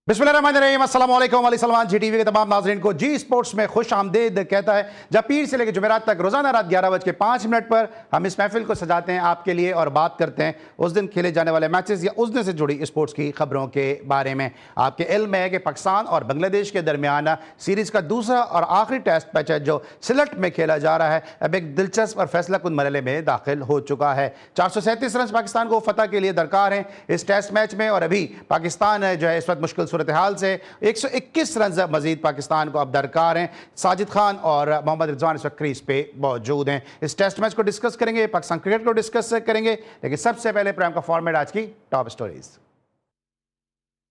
बिस्मिल्लाहिर्रहमानिर्रहीम, अस्सलाम वालेकुम। अली सलमान जी टीवी के तमाम नाज़रीन को जी स्पोर्ट्स में खुश आमदीद कहता है। जब पीर से लेकर जुमेरात तक रोज़ाना रात 11:05 पर हम इस महफिल को सजाते हैं आपके लिए और बात करते हैं उस दिन खेले जाने वाले मैचेस या उस दिन से जुड़ी स्पोर्ट्स की खबरों के बारे में। आपके इल्म में है कि पाकिस्तान और बांग्लादेश के दरमियान सीरीज़ का दूसरा और आखिरी टेस्ट मैच है जो सिलट में खेला जा रहा है, अब एक दिलचस्प और फैसला कुन मरहले में दाखिल हो चुका है। 437 रन पाकिस्तान को फतह के लिए दरकार हैं इस टेस्ट मैच में, और अभी पाकिस्तान जो है इस वक्त मुश्किल सूरत हाल से 121 रन मजीद पाकिस्तान को अब दरकार हैं। साजिद खान और मोहम्मद रिजवान इस वक्त क्रीज पे मौजूद हैं। इस टेस्ट मैच को डिस्कस करेंगे, पाकिस्तान क्रिकेट को डिस्कस करेंगे, लेकिन सबसे पहले प्रोग्राम का फॉर्मेट आज की top stories.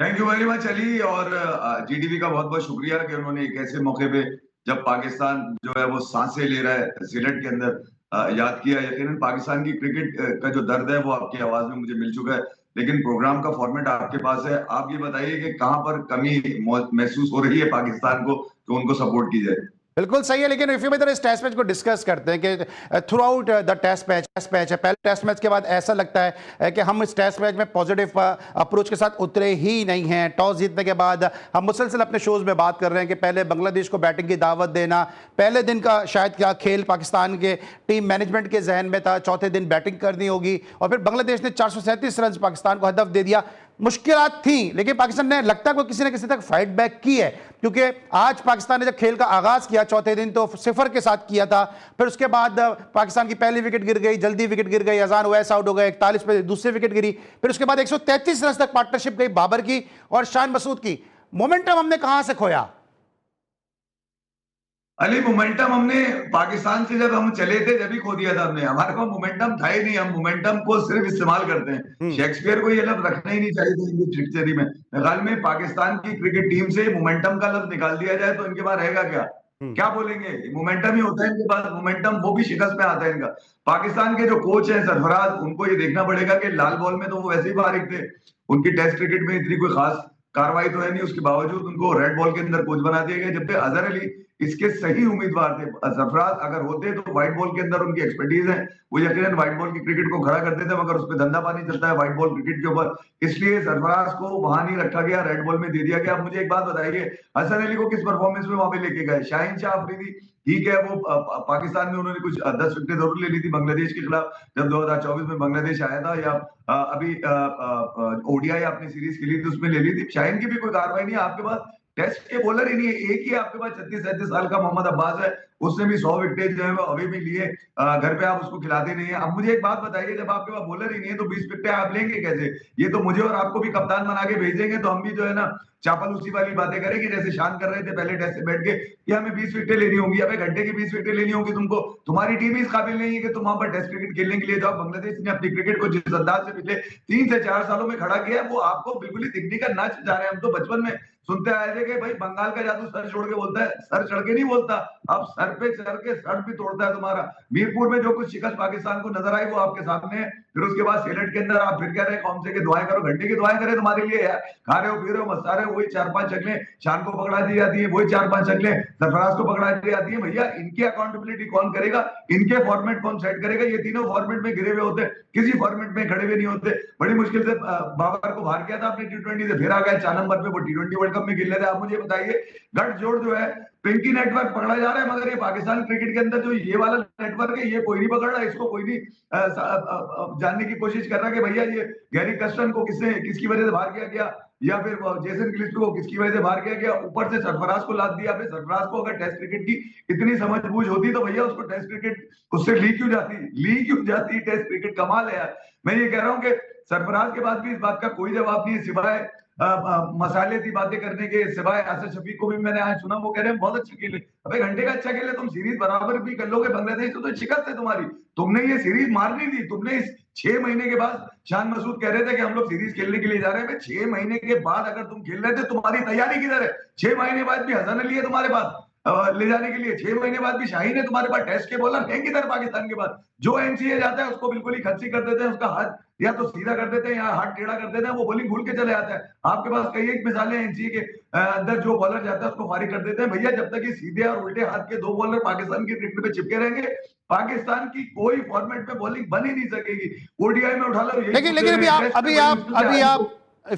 Thank you very much Ali, और जीटीवी का बहुत बहुत शुक्रिया कि उन्होंने एक ऐसे मौके पे जब पाकिस्तान जो है वो सांसें ले रहा है सिलेट के अंदर याद किया। यकीनन पाकिस्तान की क्रिकेट का जो दर्द है वो आपकी आवाज में मुझे मिल चुका है, लेकिन प्रोग्राम का फॉर्मेट आपके पास है। आप ये बताइए कि कहां पर कमी महसूस हो रही है पाकिस्तान को तो उनको सपोर्ट की जाए। बिल्कुल सही है, लेकिन इस टेस्ट मैच को डिस्कस करते हैं कि throughout the test match है, पहले टेस्ट मैच के बाद ऐसा लगता है कि हम इस टेस्ट मैच में पॉजिटिव अप्रोच के साथ उतरे ही नहीं हैं। टॉस जीतने के बाद हम मुसलसल अपने शोज में बात कर रहे हैं कि पहले बांग्लादेश को बैटिंग की दावत देना, पहले दिन का शायद क्या खेल पाकिस्तान के टीम मैनेजमेंट के जहन में था, चौथे दिन बैटिंग करनी होगी, और फिर बांग्लादेश ने 437 रन पाकिस्तान को हदफ दे दिया। मुश्किलात थी, लेकिन पाकिस्तान ने लगता है किसी न किसी तक फाइट बैक की है, क्योंकि आज पाकिस्तान ने जब खेल का आगाज किया चौथे दिन तो 0 के साथ किया था। फिर उसके बाद पाकिस्तान की पहली विकेट गिर गई, जल्दी विकेट गिर गई, अजान ओवैस आउट हो गए, 41 पे दूसरी विकेट गिरी। फिर उसके बाद 133 रन तक पार्टनरशिप गई बाबर की और शान मसूद की। मोमेंटम हमने कहां से खोया? अली, मोमेंटम हमने पाकिस्तान से जब हम चले थे जब ही खो दिया था हमने। हमारे पास मोमेंटम था ही नहीं, हम मोमेंटम को सिर्फ इस्तेमाल करते हैं। शेक्सपियर को ये लफ्ज रखना ही नहीं चाहिए था इनकी डिक्शनरी में। ख्याल में पाकिस्तान की क्रिकेट टीम से मोमेंटम का लफ्ज निकाल दिया जाए तो इनके पास रहेगा क्या? क्या बोलेंगे? मोमेंटम ही होता है इनके पास, मोमेंटम वो भी शिकस्त में आता है इनका। पाकिस्तान के जो कोच है सरफराज, उनको ये देखना पड़ेगा कि लाल बॉल में तो वो वैसे ही फारिग थे, उनकी टेस्ट क्रिकेट में इतनी कोई खास कार्रवाई तो है नहीं, उसके बावजूद उनको रेड बॉल के अंदर कोच बना दिया गया, जबकि अजहर अली इसके सही उम्मीदवार थे। सरफराज अगर होते तो व्हाइट बॉल के अंदर उनकी एक्सपर्टीज है, वो यकीनन व्हाइट बॉल की क्रिकेट को खड़ा कर देते, मगर उस पर धंधा पानी चलता है व्हाइट बॉल क्रिकेट के ऊपर, इसलिए सरफराज को वहां नहीं रखा गया, रेड बॉल में दे दिया गया। अब मुझे एक बात बताइए, हसन अली को किस परफॉर्मेंस में वहां पे लेके गए? शाहीन शाह अफरीदी ठीक है, वो पाकिस्तान में उन्होंने कुछ 10 विकेटें जरूर ले ली थी बांग्लादेश के खिलाफ जब 2024 में बांग्लादेश आया था, या अभी ओडीआई आपने सीरीज खेली थी उसमें ले ली थी। शाहीन की भी कोई कार्रवाई नहीं है आपके पास, टेस्ट के बॉलर ही नहीं है। एक ही आपके पास 36-37 साल का मोहम्मद अब्बास है, उसने भी 100 विकेट जो है वो अभी भी लिए। घर पे आप उसको खिलाते नहीं है। अब मुझे एक बात बताइए, जब आपके पास बॉलर ही नहीं है तो 20 विकेट आप लेंगे कैसे? ये तो मुझे और आपको भी कप्तान बना के भेजेंगे तो हम भी जो है ना चापलूसी वाली बातें करेंगे, जैसे शान कर रहे थे पहले टेस्ट से बैठ के कि हमें 20 विकेटें लेनी होंगी। अबे घंटे की 20 विकेटें लेनी होंगी तुमको, तुम्हारी टीम ही इस काबिल नहीं है कि तुम वहां पर टेस्ट क्रिकेट खेलने के लिए जाओ। बांग्लादेश ने अपनी क्रिकेट को जिस अंदाज से पिछले 3 से 4 सालों में खड़ा किया है वो आपको बिल्कुल ही दिखने का नाच जा रहे हैं। हम तो बचपन में सुनते आए थे कि भाई बंगाल का जादू सर छोड़ के बोलता है, सर चढ़ के नहीं बोलता, अब सर पे चढ़ के सर भी तोड़ता है तुम्हारा। मीरपुर में जो कुछ शिकस्त पाकिस्तान को नजर आई वो आपके सामने है। फिर उसके बाद सिलेट के अंदर आप फिर कह रहे हैं कौन से की दुआएं करो, घंटे की दुआएं करें तुम्हारे लिए यार। खा रहे हो पी रहे हो मस्ता रहे हो, वही 4-5 शक्लें शान को पकड़ा दी जाती है, वही 4-5 शक्लें सरफराज को पकड़ा दी जाती है। भैया इनकी अकाउंटेबिलिटी कौन करेगा? इनके फॉर्मेट कौन सेट करेगा? ये तीनों फॉर्मेट में गिरे हुए होते, किसी फॉर्मेट में खड़े हुए नहीं होते। बड़ी मुश्किल से बाबर को बाहर किया था आपने T20 से, फिर आ गए 4 नंबर पे, वो T20 वर्ल्ड कप में खेल रहे थे। आप मुझे बताइए, गठजोड़ जो है पिंकी नेटवर्क पकड़ा जा रहा है, मगर ये पाकिस्तान क्रिकेट के अंदर जो ये वाला नेटवर्क है ये कोई नहीं पकड़ रहा, इसको कोई नहीं जानने की कोशिश कर रहा कि भैया ये गैरी कस्टन को किसकी वजह से बाहर किया गया, या फिर जेसन गिलिस्पी को किसकी वजह से बाहर किया गया। ऊपर से सरफराज को लाद दिया। फिर सरफराज को अगर टेस्ट क्रिकेट की इतनी समझबूझ होती तो भैया उसको टेस्ट क्रिकेट उससे ली क्यों जाती? टेस्ट क्रिकेट कमाल है यार। मैं ये कह रहा हूं कि सरफराज के पास भी इस बात का कोई जवाब नहीं है सिवाय मसाले की बातें करने के, सिवाय आसिफ शफीक को भी मैंने आज सुना, वो कह रहे हैं बहुत अच्छा खेले। अबे घंटे का अच्छा खेले, तुम सीरीज बराबर भी कर लोगे बांग्लादेश तो शिकस्त है तुम्हारी। तुमने ये सीरीज मारनी थी, तुमने इस 6 महीने के बाद शान मसूद कह रहे थे कि हम लोग सीरीज खेलने के लिए जा रहे हैं। 6 महीने के बाद अगर तुम खेल रहे थे, तुम्हारी तैयारी किधर है? 6 महीने बाद भी हसन अली है तुम्हारे पास ले जाने के लिए, 6 महीने बाद भी शाहीन है तुम्हारे पास, टेस्ट के बॉलर है किधर पाकिस्तान के पास? जो एनसीए जाता है उसको बिल्कुल ही खत्सी कर देते हैं, उसका हाथ या तो सीधा कर देते हैं या हाथ टेढ़ा कर देते हैं, वो बॉलिंग भूल के चले जाता है। आपके पास कई एक मिसालें एनसीए के अंदर जो बॉलर जाता है उसको फारिग कर देते हैं। भैया जब तक ये सीधे और उल्टे हाथ के 2 बॉलर पाकिस्तान की क्रिकेट पे चिपके रहेंगे, पाकिस्तान की कोई फॉर्मेट में बॉलिंग बन ही नहीं सकेगी। ओडीआई में उठा लो, लेकिन अभी आप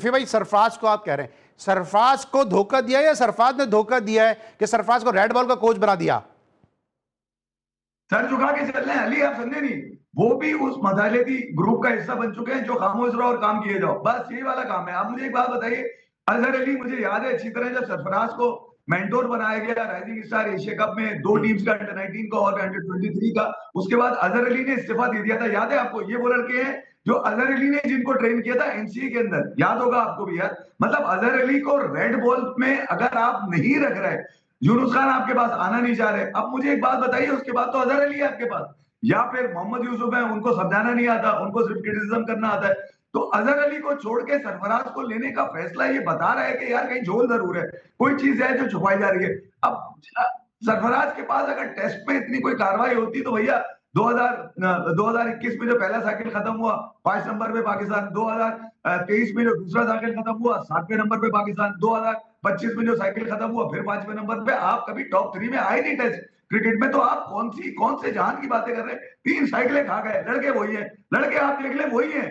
भाई सरफराज को आप कह रहे हैं सरफराज को धोखा दिया या सरफराज ने धोखा दिया है कि सरफराज को रेड बॉल का कोच बना दिया? सर झुका के चल रहे हैं अली, आप समझे नहीं, वो भी उस मदालेती ग्रुप का हिस्सा बन चुके हैं जो खामोश रहो और काम किए जाओ, बस यही वाला काम है। आप मुझे एक बात बताइए, अजहर अली, मुझे याद है अच्छी तरह जब सरफराज को मेंटोर बनाया गया राइजिंग स्टार एशिया कप में 2 टीम्स का, अंडर 19 का और अंडर 23 का, उसके बाद अजहर अली ने इस्तीफा दे दिया था। याद है आपको? ये वो लड़के हैं जो अजहर अली ने जिनको ट्रेन किया था एनसीए के अंदर, याद होगा आपको भी यार। मतलब अजहर अली को रेड बॉल में अगर आप नहीं रख रहे, यूनुस खान आपके पास आना नहीं चाह रहे, अब मुझे एक बात बताइए, उसके बाद तो अजहर अली है आपके पास, या फिर मोहम्मद यूसुफ है, उनको समझाना नहीं आता, उनको सिर्फ क्रिटिसिज्म करना आता है। तो अजहर अली को छोड़ के सरफराज को लेने का फैसला ये बता रहा है कि यार कहीं झोल जरूर है, कोई चीज है जो छुपाई जा रही है। अब सरफराज के पास अगर टेस्ट में इतनी कोई कार्रवाई होती तो भैया 2021 में जो पहला साइकिल खत्म हुआ 5 नंबर पे पाकिस्तान, 2023 में जो दूसरा साइकिल खत्म हुआ 7वें नंबर पे पाकिस्तान, 2025 में जो साइकिल खत्म हुआ फिर 5वें नंबर पे, आप कभी टॉप 3 में आए नहीं टेस्ट क्रिकेट में। तो आप कौन से जहान की बातें कर रहे हैं? 3 साइकिलें खा गए, लड़के वही है, लड़के आप देख ले वही है,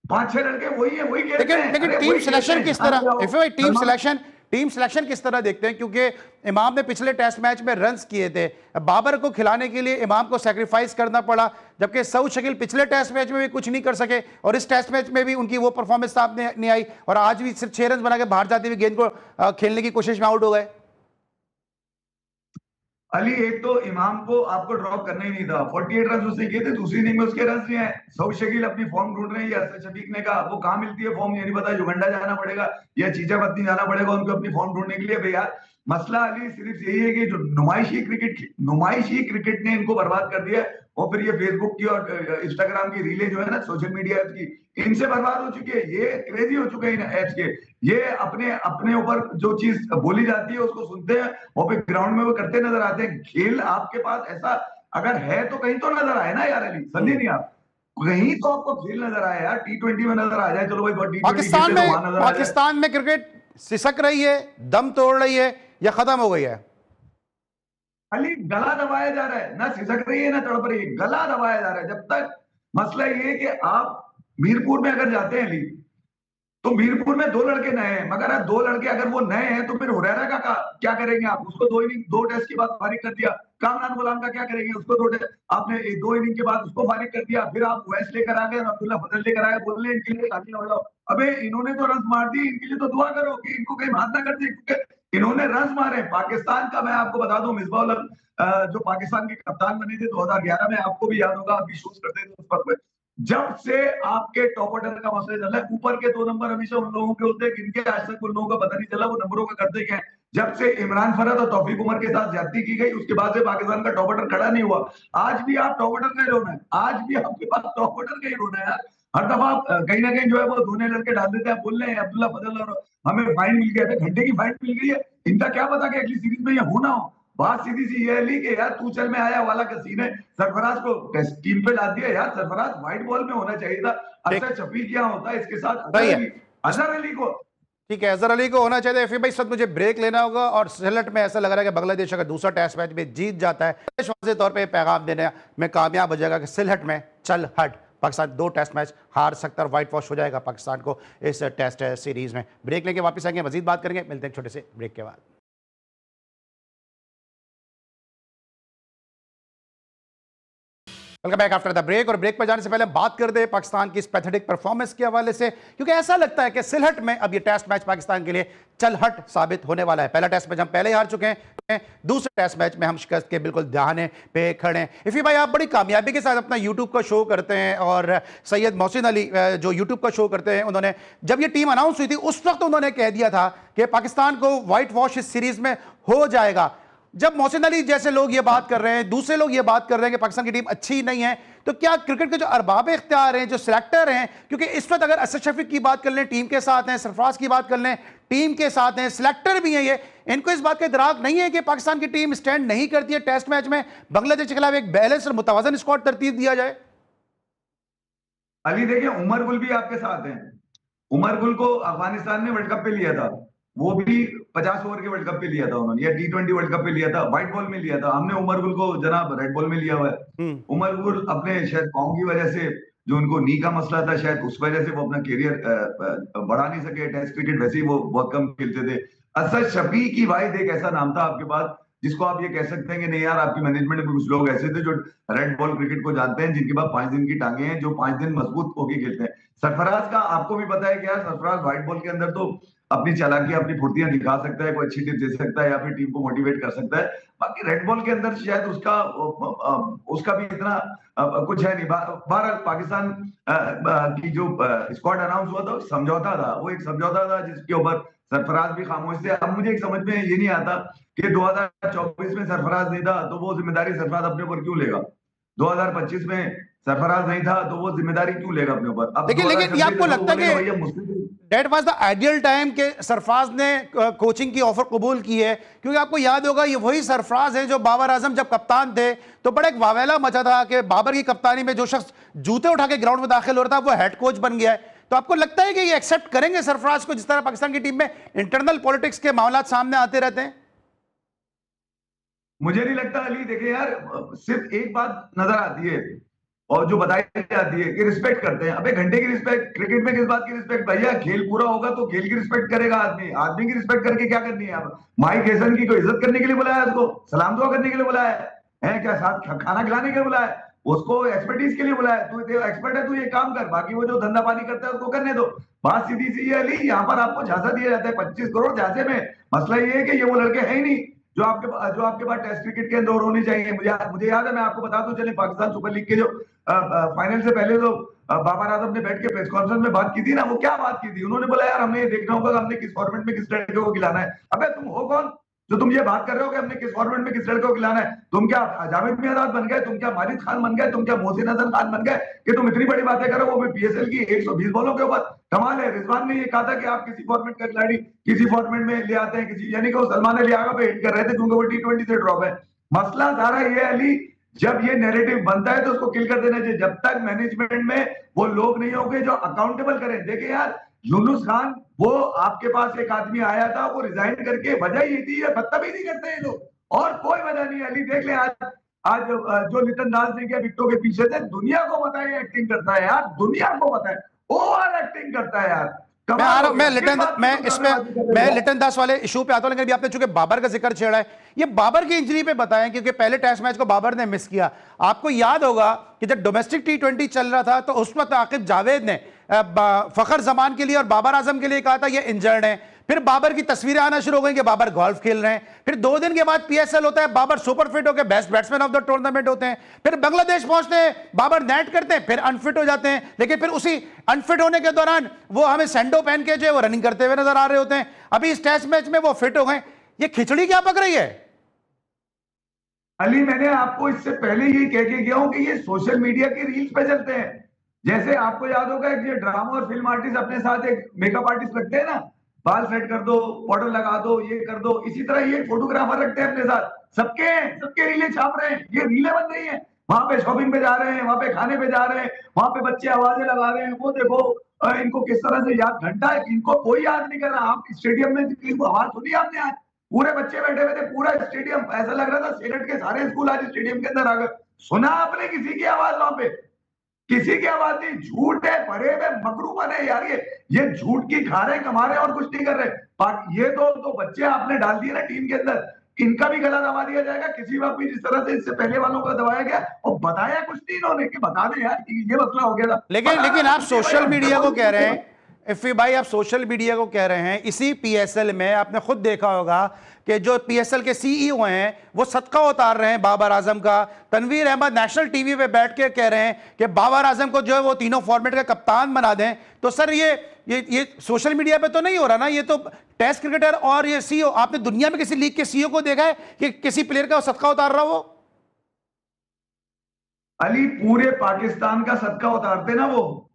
5-6 लड़के वही है, वही खेलते हैं। लेकिन टीम सिलेक्शन किस तरह, टीम सिलेक्शन किस तरह देखते हैं? क्योंकि इमाम ने पिछले टेस्ट मैच में रन्स किए थे, बाबर को खिलाने के लिए इमाम को सैक्रिफाइस करना पड़ा, जबकि सऊद शकील पिछले टेस्ट मैच में भी कुछ नहीं कर सके और इस टेस्ट मैच में भी उनकी वो परफॉर्मेंस सामने नहीं आई और आज भी सिर्फ 6 रन बना के बाहर जाते हुए गेंद को खेलने की कोशिश में आउट हो गए। अली, एक तो इमाम को आपको ड्रॉप करना ही नहीं था, 48 रन उसने किए थे, दूसरी इनिंग में उसके रन नहीं आए। सऊद शकील अपनी फॉर्म ढूंढ रहे हैं, या शफीक ने कहा वो कहां मिलती है फॉर्म, ये नहीं पता, युगांडा जाना पड़ेगा या चीचापत्नी जाना पड़ेगा उनको अपनी फॉर्म ढूंढने के लिए। भैया मसला अली सिर्फ यही है कि जो नुमाइशी क्रिकेट ने इनको बर्बाद कर दिया, और फिर ये फेसबुक की और इंस्टाग्राम की रीलें जो है ना, सोशल मीडिया एप्स की, इनसे बर्बाद हो चुकी है। ये क्रेजी हो चुके हैं इन एप्स के, ये अपने ऊपर जो चीज बोली जाती है उसको सुनते हैं और फिर ग्राउंड में वो करते नजर आते हैं। खेल आपके पास ऐसा अगर है तो कहीं तो नजर आए ना यार अली, समझे नहीं आप? कहीं तो आपको खेल नजर आए यार, T20 में नजर आ जाए, चलो भाई पाकिस्तान में क्रिकेट सिसक रही है, दम तोड़ रही है या खत्म हो गई है? अली गला दबाया जा रहा है, ना सिसक रही है ना तड़प रही है, गला दबाया जा रहा है। जब तक मसला ये है कि आप मीरपुर में अगर जाते हैं अली, तो मीरपुर में 2 लड़के नए हैं, मगर 2 लड़के अगर वो नए हैं तो फिर हुरैरा का क्या करेंगे आप? उसको 2 टेस्ट के बाद फारिग कर दिया। कामरान गुलाम का क्या करेंगे? उसको 2 आपने 2 इनिंग के बाद उसको फारिग कर दिया। फिर आप वैस लेकर आ गए, अब्दुल्ला फजल लेकर आए, बोल रहे इनके लिए शादी हो जाओ। अबे इन्होंने तो रन मार दिए, इनके लिए तो दुआ करो कि इनको कहीं बात ना कर दे, क्योंकि इन्होंने रन मारे। पाकिस्तान का मैं आपको बता दूं, मिसबाह उल जो पाकिस्तान के कप्तान बने थे 2011 में, आपको भी याद होगा, आप भी शूज करते थे उस वक्त। जब से आपके टॉप ऑर्डर का मसला चल रहा है, ऊपर के 2 नंबर हमेशा उन लोगों के होते हैं जिनके आज तक उन लोगों का पता नहीं चला वो नंबरों का करते क्या है। जब से इमरान फरहद और तौफीक उमर के साथ ज्यादती की गई, उसके बाद से पाकिस्तान का टॉप ऑर्डर खड़ा नहीं हुआ। आज भी आप टॉप ऑर्डर का ही रोना है, आज भी आपके पास टॉप ऑर्डर का ही रोना है यार। हर दफा आप कहीं ना कहीं जो है वो दोनों लड़के डाल देते हैं, बोल रहे हैं अब्दुल्ला फजल और हमें फाइन मिल गया था, घंटे की फाइन मिल गई है। इनका क्या पता कि अगली सीरीज में ये हो ना हो। बात सीधी सी ये है कि यार तू चल में आया वाला का सीन है, सरफराज को टेस्ट टीम पे ला दिया यार। सरफराज व्हाइट बॉल में होना चाहिए था, अच्छा शफीक क्या होता इसके साथ, अजहर अली को। ठीक है, अजहर अली को होना चाहिए। फिर भाई इस वक्त मुझे ब्रेक लेना होगा और सिलहट में ऐसा लग रहा है कि बांग्लादेश अगर दूसरा टेस्ट मैच में जीत जाता है, वाज़ेह तौर पे पैगाम देने में कामयाब हो जाएगा कि सिलहट में चल हट पाकिस्तान 2 टेस्ट मैच हार सकता है और व्हाइट वॉश हो जाएगा पाकिस्तान को इस टेस्ट सीरीज में। ब्रेक लेके वापस आएंगे, मजीद बात करेंगे, मिलते हैं छोटे से ब्रेक के बाद। Welcome back after the break. और ब्रेक पर जाने से पहले बात कर दे पाकिस्तान की इस पैथेटिक परफॉर्मेंस के हवाले से, क्योंकि ऐसा लगता है कि सिलहट में अब ये टेस्ट मैच पाकिस्तान के लिए चलहट साबित होने वाला है। पहला टेस्ट मैच हम पहले ही हार चुके हैं, दूसरे टेस्ट मैच में हम शिकस्त के बिल्कुल दहाने पे खड़े हैं। इफ़ी भाई, आप बड़ी कामयाबी के साथ अपना यूट्यूब का शो करते हैं और सैयद मोहसिन अली जो यूट्यूब का शो करते हैं, उन्होंने जब ये टीम अनाउंस हुई थी उस वक्त उन्होंने कह दिया था कि पाकिस्तान को व्हाइट वॉश इस सीरीज में हो जाएगा। जब मोहसिन अली जैसे लोग ये बात कर रहे हैं, दूसरे लोग ये बात कर रहे हैं कि पाकिस्तान की टीम अच्छी नहीं है, तो क्या क्रिकेट के जो अरबाब इख्तियार हैं, जो सिलेक्टर हैं, क्योंकि इस वक्त अगर असद शफीक की बात कर लें टीम के साथ हैं, सरफराज की बात कर लें टीम के साथ हैं, सिलेक्टर भी हैं, ये इनको इस बात का इदराक नहीं है कि पाकिस्तान की टीम स्टैंड नहीं करती है टेस्ट मैच में, बांग्लादेश के खिलाफ एक बैलेंस और मुतवाजन स्क्वाड तरतीब दिया जाए? अली देखिए, उमर गुल भी आपके साथ हैं। उमर गुल को अफगानिस्तान ने वर्ल्ड कप पे लिया था, वो भी 50 ओवर के वर्ल्ड कप पे लिया था उन्होंने, या T20 वर्ल्ड कप पे लिया था, व्हाइट बॉल में लिया था। हमने उमर गुल को जनाब रेड बॉल में लिया हुआ है। उमर गुल अपने शायद फॉर्म की वजह से जो उनको नी का मसला था, शायद उस वजह से वो अपना करियर बढ़ा नहीं सके टेस्ट क्रिकेट, वैसे ही वो बहुत कम खेलते थे। असद शफी वाहिद एक ऐसा नाम था आपके पास जिसको आप ये कह सकते हैं कि नहीं यार, आपकी मैनेजमेंट में कुछ लोग ऐसे थे जो रेड बॉल क्रिकेट को जानते हैं, जिनके पास 5 दिन की टांगे हैं, जो 5 दिन मजबूत होके खेलते हैं। सरफराज का आपको भी पता है क्या, सरफराज व्हाइट बॉल के अंदर तो अपनी चालाकी, अपनी फुर्तियां दिखा सकता है, कोई अच्छी टिप दे सकता है या फिर टीम को मोटिवेट कर सकता है। बाकी रेड बॉल के अंदर शायद उसका भी इतना कुछ है नहीं। बहरहाल पाकिस्तान की जो स्क्वाड अनाउंस हुआ था समझौता था, वो एक समझौता था जिसके ऊपर सरफराज भी खामोश थे। अब मुझे एक समझ में ये नहीं आता कि 2024 में सरफराज नहीं था तो वो जिम्मेदारी सरफराज अपने ऊपर क्यों लेगा, 2025 में सरफराज नहीं था तो वो जिम्मेदारी क्यों लेगा अपने ऊपर। अब लेकिन ये आपको लगता है कि मुश्किल that was the ideal time के सरफराज ने कोचिंग की ऑफर कबूल की है? क्योंकि आपको याद होगा ये वही सरफराज है जो बाबर आजम जब कप्तान थे तो बड़ा एक वावेला मचा था कि बाबर की कप्तानी में जो शख्स जूते उठा के ग्राउंड में दाखिल हो रहा था वो हेड कोच बन गया है। तो आपको लगता है कि ये एक्सेप्ट करेंगे सरफराज को, जिस तरह पाकिस्तान की टीम में इंटरनल पॉलिटिक्स के मामला सामने आते रहते हैं? मुझे नहीं लगता अली। देखिए यार, सिर्फ एक बात नजर आती है और जो बताई जाती है कि रिस्पेक्ट करते हैं। अबे घंटे की रिस्पेक्ट, क्रिकेट में किस बात की रिस्पेक्ट भैया? खेल पूरा होगा तो खेल की रिस्पेक्ट करेगा आदमी। आदमी की रिस्पेक्ट करके क्या करनी है? अब माइक हेसन की कोई इज्जत करने के लिए बुलाया, उसको सलाम दुआ करने के लिए बुलाया है क्या? साथ खाना खिलाने के लिए बुलाया है? उसको एक्सपर्टीज के लिए बुलाया? तू एक्सपर्ट है, तू ये काम कर, बाकी वो जो धंधा पानी करता है उसको करने दो। बात सीधी सी है अली, यहाँ पर आपको झांसा दिया जाता है 25 करोड़ झांसे में। मसला ये है कि ये वो लड़के है ही नहीं जो आपके पास टेस्ट क्रिकेट के अंदर होने चाहिए। मुझे याद है, मैं आपको बता दूं, चले पाकिस्तान सुपर लीग के जो फाइनल से पहले तो बाबर आजम ने बैठ के प्रेस कॉन्फ्रेंस में बात की थी ना, वो क्या बात की थी? उन्होंने बोला यार हमें ये देखना होगा हमने किस फॉर्मेट में किस लड़के को खिलाना है। अबे तुम हो कौन जो तुम ये बात कर रहे हो कि हमने किस फॉर्मेट में किस लड़के को खिलाना है? तुम क्या जावेद मियादाद बन गए? तुम क्या माजिद खान बन गए? तुम क्या मोहसिन हसन खान बन गए कि तुम इतनी बड़ी बातें करो? वो भी पीएसएल की 120 बॉलों के ऊपर। कमाल है। रिजवान ने ये कहा था कि आप किसी फॉर्मेट का खिलाड़ी किसी फॉर्मेट में ले आते हैं किसी, यानी कि वो सलमान अली आगा पे हिट कर रहे थे क्योंकि वो T20 से ड्रॉप है। मसला सारा ये अली, जब ये नैरेटिव बनता है तो उसको किल कर देना चाहिए जब तक मैनेजमेंट में वो लोग नहीं होंगे जो अकाउंटेबल करें। देखिए यार, यूनुस खान, वो आपके पास एक आदमी आया था, वो रिजाइन करके, वजह ये थी, ये बदतमीजी करते हैं लोग, और कोई वजह नहीं। अली देख ले, आज जो लिटन दास ने किया विकेटों के पीछे से, दुनिया को पता है एक्टिंग करता है यार, दुनिया को पता है, ओवर एक्टिंग करता है यार। मैं लिटन दास वाले इशू पे आता हूं, लेकिन अभी आपने चूंकि बाबर का जिक्र छेड़ा है, ये बाबर की इंजरी पे बताएं, क्योंकि पहले टेस्ट मैच को बाबर ने मिस किया। आपको याद होगा कि जब डोमेस्टिक T20 चल रहा था तो उस वक्त आकिब जावेद ने फखर जमान के लिए और बाबर आजम के लिए कहा था ये इंजर्ड है। फिर बाबर की तस्वीरें आना शुरू हो गई कि बाबर गोल्फ खेल रहे हैं। फिर 2 दिन के बाद PSL होता है, बाबर सुपर फिट होकर best batsman of the tournament होते हैं। फिर बांग्लादेश पहुंचते हैं, बाबर नेट करते हैं, फिर अनफिट हो जाते हैं। लेकिन फिर उसी अनफिट होने के दौरान वो हमें सैंडो पहन के जो है वो रनिंग करते हुए नजर आ रहे होते हैं। अभी इस टेस्ट मैच में वो फिट हो गए। ये खिचड़ी क्या पक रही है? अली, मैंने आपको इससे पहले ये कह के गया हूं कि ये सोशल मीडिया के रील्स पे चलते हैं। जैसे आपको याद होगा कि ये ड्रामा और फिल्म आर्टिस्ट अपने साथ एक मेकअप आर्टिस्ट रखते हैं ना, बाल सेट कर दो, पाउडर लगा दो, ये कर दो, इसी तरह ये फोटोग्राफर रखते हैं अपने साथ। सबके रीलें छाप रहे हैं, ये रीलें बन रही हैं। वहां पे शॉपिंग पे जा रहे हैं, वहां पे खाने पे जा रहे हैं, वहां पे बच्चे आवाजें लगा रहे हैं, वो देखो इनको किस तरह से याद, घंटा है, इनको कोई याद नहीं कर रहा। आप स्टेडियम में इनको आवाज सुनी आपने? आज पूरे बच्चे बैठे हुए थे, पूरा स्टेडियम ऐसा लग रहा था सेनेट के सारे स्कूल आज स्टेडियम के अंदर आ गए। सुना आपने किसी की आवाज वहां पे? किसी की आवाज नहीं। झूठ है, भरे में मकरूबन है यार। ये झूठ की खा रहे, कमा रहे और कुछ नहीं कर रहे। ये तो बच्चे आपने डाल दिए ना टीम के अंदर, इनका भी गला दबा दिया जाएगा किसी वक्त भी, जिस तरह से इससे पहले वालों का दबाया गया। और बताया कुछ नहीं इन्होंने कि बता दें यार ये मसला हो गया था। लेकिन आप सोशल मीडिया को कह रहे हैं, इफ़ी भाई, आप सोशल मीडिया को कह रहे हैं। इसी PSL में आपने खुद देखा होगा कि जो PSL के CEO हैं वो सदका उतार रहे हैं बाबर आजम का। तनवीर अहमद नेशनल टीवी पे बैठ के कह रहे हैं कि बाबर आजम को जो है वो तीनों फॉर्मेट का कप्तान बना दें। तो सर ये सोशल मीडिया पे तो नहीं हो रहा ना? ये तो टेस्ट क्रिकेटर और ये CEO, आपने दुनिया में किसी लीग के CEO को देखा है कि किसी प्लेयर का सदका उतार रहा हो? अली, पूरे पाकिस्तान का सदका उतारते ना वो,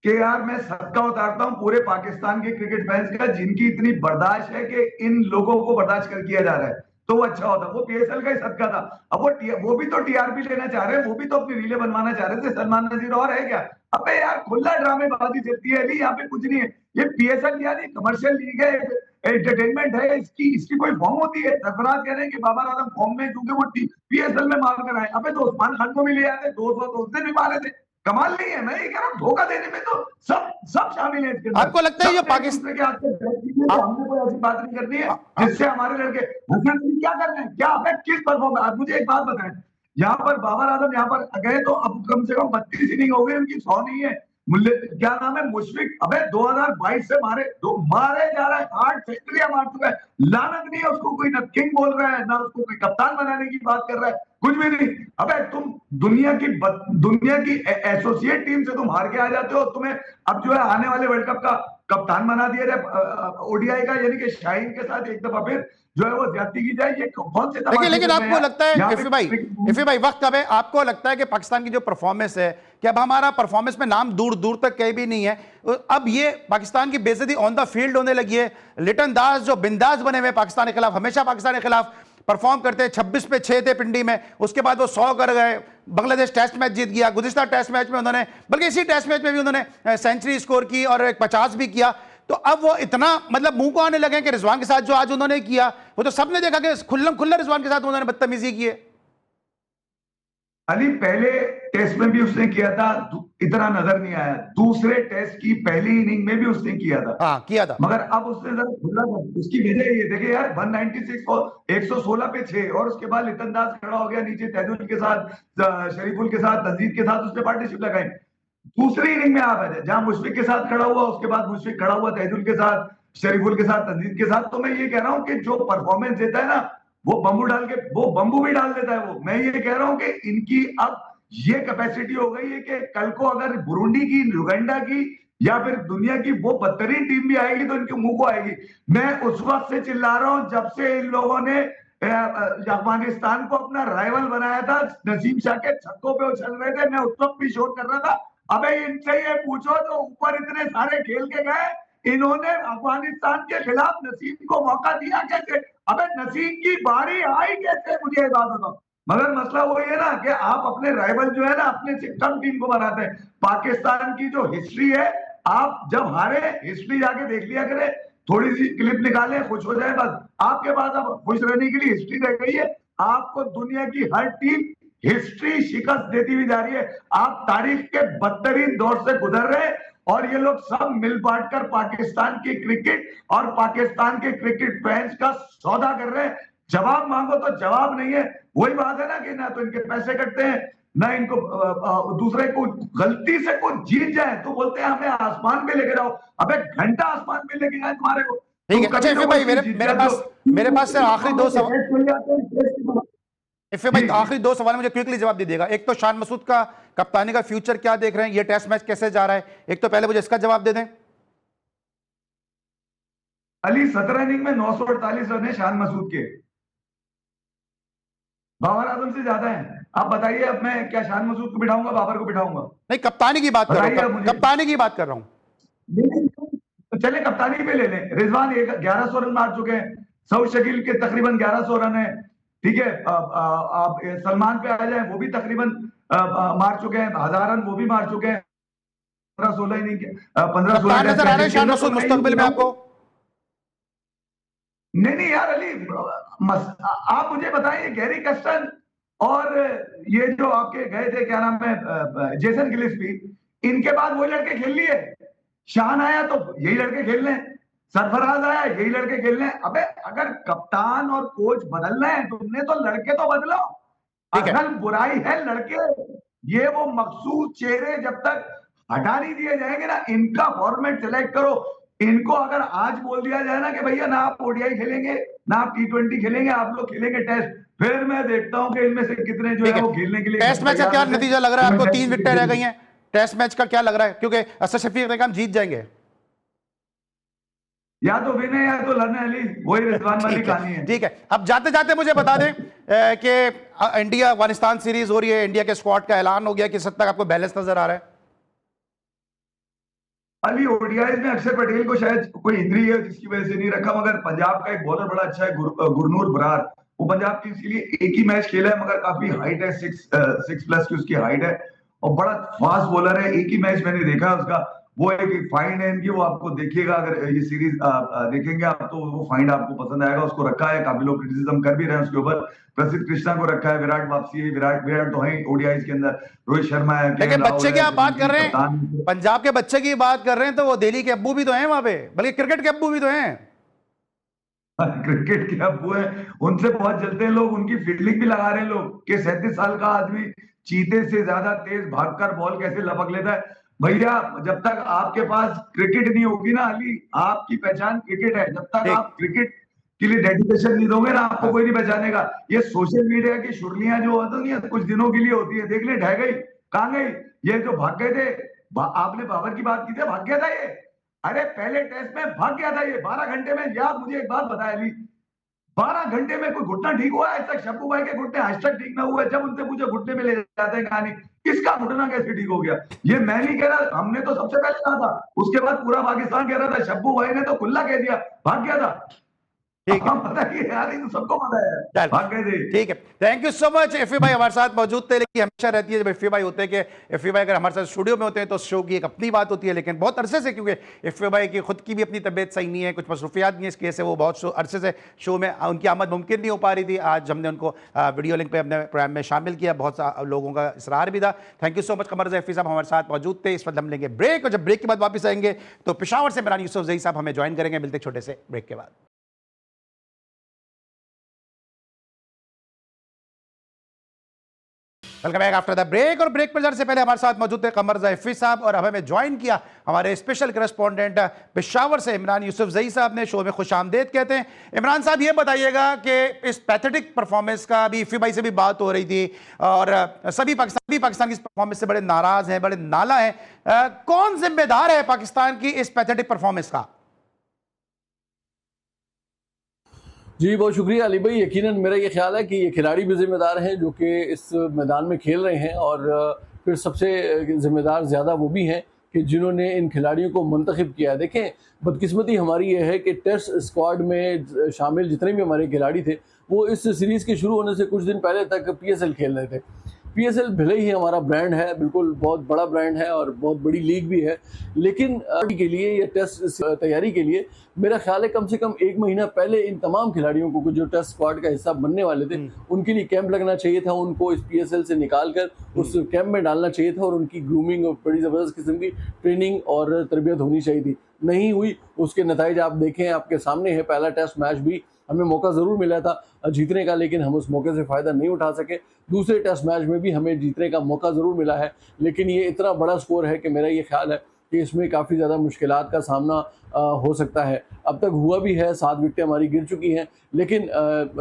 कि यार मैं सदका उतारता हूं पूरे पाकिस्तान के क्रिकेट फैंस का, जिनकी इतनी बर्दाश्त है कि इन लोगों को बर्दाश्त कर किया जा रहा है, तो वो अच्छा होता। वो PSL का ही सदका था। अब वो भी तो TRP लेना चाह रहे हैं, वो भी तो अपनी रीले बनवाना चाह रहे थे। सलमान नजीर और है क्या? अबे यार, खुला ड्रामेबाजी चलती है अली, यहाँ पे कुछ नहीं है। ये PSL यानी कमर्शियल लीग है, एंटरटेनमेंट है, इसकी कोई फॉर्म होती है? सरफराज कह रहे हैं कि बाबर आजम फॉर्म में क्योंकि वो PSL में मार कर आए। अबे तो उस्मान खान को भी ले आते, 200 तो उससे भी मारे थे। कमाल नहीं है? मैं ये कह रहा हूँ धोखा देने में तो सब सब शामिल है इसके अंदर। आपको लगता है ये सब पाकिस्तान के आगे हमने कोई ऐसी बात नहीं करनी है जिससे हमारे लड़के हसन अली क्या कर रहे हैं, क्या अब किस परफॉर्मेंस, मुझे एक बात बताएं, यहाँ पर बाबर आजम यहाँ पर गए तो अब कम से कम 32 इनिंग हो गई उनकी, 100 नहीं है। क्या नाम है, मुशफिक, अबे 2022 से मारे जा रहा है, 8 सेंचुरियां मार चुका है, लानत नहीं है उसको, कोई ना किंग बोल रहा है ना उसको कोई कप्तान बनाने की बात कर रहा है, कुछ भी नहीं। अबे तुम दुनिया की एसोसिएट टीम से तुम हार के आ जाते हो, तुम्हें अब जो है आने वाले वर्ल्ड कप का कप्तान बना दिया जाए ओडीआई का, यानी कि शाहीन के साथ एक दफा फिर जो है वो ज्यादती की जाए, ये कौन से तमाशे लेकिन चल रहे आपको हैं लगता है यहाँ इफी भाई वक्त कब है, आपको लगता है कि पाकिस्तान की जो परफॉर्मेंस है कि अब हमारा परफॉर्मेंस में नाम दूर दूर तक कहीं भी नहीं है, अब ये पाकिस्तान की बेइज्जती ऑन द फील्ड होने लगी है? लिटन दास जो बिंदास बने हुए पाकिस्तान के खिलाफ, हमेशा पाकिस्तान के खिलाफ परफॉर्म करते हैं, 26 पे 6 थे पिंडी में, उसके बाद वो 100 कर गए, बांग्लादेश टेस्ट मैच जीत गया, गुज़िश्ता टेस्ट मैच में उन्होंने, बल्कि इसी टेस्ट मैच में भी उन्होंने सेंचुरी स्कोर की और एक 50 भी किया। तो अब वो इतना मतलब मुंह को आने लगे कि रिजवान के साथ जो आज उन्होंने किया वो तो सबने देखा कि खुल्लम खुल्ला रिजवान के साथ उन्होंने बदतमीजी की है। अली पहले टेस्ट में भी उसने किया था, इतना नजर नहीं आया, दूसरे टेस्ट की पहली इनिंग में भी उसने किया था, हाँ किया था, मगर अब उसने जरा खुला था। उसकी वजह ये देखिए यार, 196 और 116 पे 6, और उसके बाद लिटन दास खड़ा हो गया नीचे, तैजुल के साथ, शरीफुल के साथ, तंजीद के साथ उसने पार्टनरशिप लगाई। दूसरी इनिंग में आप है जहां मुशफिक के साथ खड़ा हुआ, उसके बाद मुशफिक खड़ा हुआ तैजुल के साथ, शरीफुल के साथ, तंजीद के साथ। तो मैं ये कह रहा हूं कि जो परफॉर्मेंस देता है ना, वो बम्बू भी डाल देता है वो। मैं ये कह रहा हूं कि इनकी अब ये कैपेसिटी हो गई है कि कल को अगर बुरुंडी की, युगांडा की या फिर दुनिया की वो बदतरीन टीम भी आएगी तो इनके मुंह को आएगी। मैं उस वक्त से चिल्ला रहा हूं जब से इन लोगों ने अफगानिस्तान को अपना राइवल बनाया था, नसीम शाह के छक्कों पे उछल रहे थे, मैं उस वक्त भी शोर कर रहा था, अबे इनसे ये पूछो जो ऊपर इतने सारे खेल के गए, इन्होंने अफगानिस्तान के खिलाफ नसीम को मौका दिया कैसे? अबे नसीम की बारी आई कैसे, मुझे ये बात बताओ। मगर मसला वो ये ना कि आप अपने राइवल जो है ना, अपने से कम टीम को बनाते हैं। पाकिस्तान की जो हिस्ट्री है, आप जब हारे हिस्ट्री जाके देख लिया करें, थोड़ी सी क्लिप निकालें, खुश हो जाए बस। आपके पास अब खुश रहने के लिए हिस्ट्री रह गई है, आपको दुनिया की हर टीम हिस्ट्री शिकस्त देती हुई जा रही है। आप तारीख के बदतरीन दौर से गुजर रहे हैं और ये लोग सब मिल बांट कर पाकिस्तान की क्रिकेट और पाकिस्तान के क्रिकेट फैंस का सौदा कर रहे हैं। जवाब मांगो तो जवाब नहीं है। वही बात है ना कि ना तो इनके पैसे कटते हैं, ना इनको दूसरे को गलती से कोई जीत जाए तो बोलते हैं हमें आसमान में लेके जाओ। अबे घंटा आसमान में लेके जाए तुम्हारे को। ठीक है। अच्छा भाई मेरे पास से आखिरी दो सवाल, इफ़े भाई आखिरी दो सवाल मुझे क्विकली जवाब दीजिएगा। एक तो शान मसूद का कप्तानी का फ्यूचर क्या देख रहे हैं, ये टेस्ट मैच कैसे जा रहा है, एक तो पहले मुझे इसका जवाब दे दें। अली 17 इनिंग में 948 रन है शान मसूद के, बाबर आजम से ज्यादा है। आप बताइए अब मैं क्या शान मसूद को बिठाऊंगा, बाबर को बिठाऊंगा? नहीं, कप्तानी की बात कर रहा हूं, कप्तानी की बात कर रहा हूं। चले कप्तानी पे ले लें। रिजवान 1100 रन मार चुके हैं, सऊद शकील के तकरीबन 1100 रन है, ठीक है। आप सलमान पे आ जाए, वो भी तकरीबन मार चुके हैं 1000 रन, वो भी मार चुके हैं 15-16 इनिंग के 15-16 नजर आ रहे हैं शान मसूद मुस्तकबिल में आपको? नहीं यार अली, आप मुझे बताइए गैरी कस्टन और ये जो आपके गए थे क्या नाम है जेसन गिलिस्पी, इनके बाद वही लड़के खेल लिए। शान आया तो यही लड़के खेल लें, सरफराज आया यही लड़के खेल लें। अबे अगर कप्तान और कोच बदलना है तुमने तो लड़के तो बदलो। असल बुराई है लड़के, ये वो मखसूस चेहरे जब तक हटा नहीं दिए जाएंगे ना, इनका फॉर्मेट सिलेक्ट करो। इनको अगर आज बोल दिया जाए ना कि भैया ना आप ओडीआई खेलेंगे ना आप T20 खेलेंगे, आप लोग खेलेंगे टेस्ट, फिर मैं देखता हूं कि इनमें से कितने जो है वो खेलने के लिए। टेस्ट मैच का क्या नतीजा लग रहा है आपको? 3 विकेटें रह गई हैं, टेस्ट मैच का क्या लग रहा है? क्योंकि असद शफीक ने कहा हम जीत जाएंगे। या तो विनय या तो लड़ने अली, वही रिजवान वाली कहानी है। ठीक है, अब जाते जाते मुझे बता दें कि इंडिया अफगानिस्तान सीरीज हो रही है, इंडिया के स्क्वाड का ऐलान हो गया, किस हद तक आपको बैलेंस नजर आ रहा है? अली ओडीआई में अक्षर पटेल को शायद कोई इंजरी है जिसकी वजह से नहीं रखा, मगर पंजाब का एक बॉलर बड़ा अच्छा है गुरनूर बरार, वो पंजाब टीम के लिए एक ही मैच खेला है, मगर काफी हाइट है, 6+ की उसकी हाइट है और बड़ा फास्ट बॉलर है। एक ही मैच मैंने देखा उसका, वो एक फाइंड है इनकी, वो आपको देखिएगा, अगर ये सीरीज देखेंगे आप तो वो फाइंड आपको पसंद आएगा। उसको रखा है, काफी लोग क्रिटिसिज्म कर भी रहे हैं उसके ऊपर। प्रसिद्ध कृष्णा को रखा है, विराट वापसी है, विराट विराट तो है ओडीआईज के अंदर, रोहित शर्मा है, देखिए बच्चे की आप बात कर रहे हैं, कप्तान। पंजाब के बच्चे की बात कर रहे हैं, तो वो दिल्ली के अब्बू भी तो हैं वहां पे, बल्कि क्रिकेट के अब्बू भी तो हैं। क्रिकेट के अब्बू है, उनसे बहुत जलते हैं लोग, उनकी फील्डिंग भी लगा रहे हैं लोग कि 37 साल का आदमी चीते से ज्यादा तेज भागकर बॉल कैसे लपक लेता है। भैया जब तक आपके पास क्रिकेट नहीं होगी ना अली, आपकी पहचान क्रिकेट है। जब तक ठीक। आप क्रिकेट के लिए डेडिकेशन नहीं दोगे ना, आपको हाँ। कोई नहीं पहचानेगा। ये सोशल मीडिया की शुरलियां जो होती नहीं है, कुछ दिनों के लिए होती है, देख ले ढह गई, कहां गई। ये जो भाग गए थे, आपने बाबर की बात की थी, भाग गया था ये। अरे पहले टेस्ट में भाग गया था ये 12 घंटे में। यार मुझे एक बात बताया अली, 12 घंटे में कोई घुटना ठीक हुआ है आज तक? शब्बू भाई के घुटने आज तक ठीक ना हुआ है। जब उनसे पूछे घुटने में ले जाते हैं कहानी, किसका घुटना कैसे ठीक हो गया? ये मैं नहीं कह रहा, हमने तो सबसे पहले कहा था, उसके बाद पूरा पाकिस्तान कह रहा था। शब्बू भाई ने तो खुला कह दिया भाग गया था। ठीक है, हाँ बताइए यार, ये तो सबको पता है चल भाग गए थे। ठीक है। Thank you so much. Efi भाई हमारे साथ मौजूद थे, लेकिन हमेशा रहती है जब एफी भाई होते हैं कि एफी भाई अगर हमारे साथ स्टूडियो में होते हैं तो शो की एक अपनी बात होती है, लेकिन बहुत अरसे से, क्योंकि एफी भाई की खुद की भी अपनी तबीयत सही नहीं है, कुछ मसरूफियात नहीं है, इसकी वजह से वो बहुत अरसे से शो में उनकी आमद मुमकिन नहीं हो पा रही थी। आज हमने उनको वीडियो लिंक पे अपने प्रोग्राम में शामिल किया, बहुत लोगों का इसरार भी था। Thank you so much. Qamar Efi साहब हमारे साथ मौजूद थे। इस वक्त हम लेंगे ब्रेक, और जब ब्रेक के बाद वापस आएंगे तो पेशावर से इमरान यूसुफजई साहब हमें ज्वाइन करेंगे। मिलते छोटे से ब्रेक के बाद। Welcome back after the break. और ब्रेक पर जाने से पहले हमारे साथ मौजूद थे कमर ज़ैफ़ी साहब, और हमें ज्वाइन किया हमारे स्पेशल करस्पॉन्डेंट पेशावर से इमरान यूसुफजई साहब ने। शो में खुशामदेद कहते हैं। इमरान साहब ये बताइएगा कि इस पैथेटिक परफॉर्मेंस का अभी इफ़ी भाई से भी बात हो रही थी, और सभी पाकिस्तान की इस परफॉर्मेंस से बड़े नाराज हैं, बड़े नाला हैं। कौन जिम्मेदार है पाकिस्तान की इस पैथेटिक परफॉर्मेंस का? जी बहुत शुक्रिया अली भाई। यकीनन मेरा ये ख्याल है कि ये खिलाड़ी भी जिम्मेदार हैं जो कि इस मैदान में खेल रहे हैं, और फिर सबसे ज़िम्मेदार ज़्यादा वो भी हैं कि जिन्होंने इन खिलाड़ियों को मुंतखब किया है। देखें, बदकिस्मती हमारी ये है कि टेस्ट स्क्वाड में शामिल जितने भी हमारे खिलाड़ी थे वो इस सीरीज़ के शुरू होने से कुछ दिन पहले तक PSL खेल रहे थे। PSL भले ही हमारा ब्रांड है, बिल्कुल बहुत बड़ा ब्रांड है और बहुत बड़ी लीग भी है, लेकिन के लिए या टेस्ट तैयारी के लिए मेरा ख्याल है कम से कम 1 महीना पहले इन तमाम खिलाड़ियों को जो टेस्ट स्क्वाड का हिस्सा बनने वाले थे उनके लिए कैंप लगना चाहिए था। उनको इस PSL से निकाल कर उस कैंप में डालना चाहिए था, और उनकी ग्रूमिंग और बड़ी ज़बरदस्त किस्म की ट्रेनिंग और तरबियत होनी चाहिए थी। नहीं हुई, उसके नतीजे आप देखें, आपके सामने है। पहला टेस्ट मैच भी हमें मौका ज़रूर मिला था जीतने का, लेकिन हम उस मौके से फ़ायदा नहीं उठा सके। दूसरे टेस्ट मैच में भी हमें जीतने का मौका ज़रूर मिला है, लेकिन ये इतना बड़ा स्कोर है कि मेरा ये ख्याल है कि इसमें काफ़ी ज़्यादा मुश्किलात का सामना हो सकता है। अब तक हुआ भी है, 7 विकेटें हमारी गिर चुकी हैं, लेकिन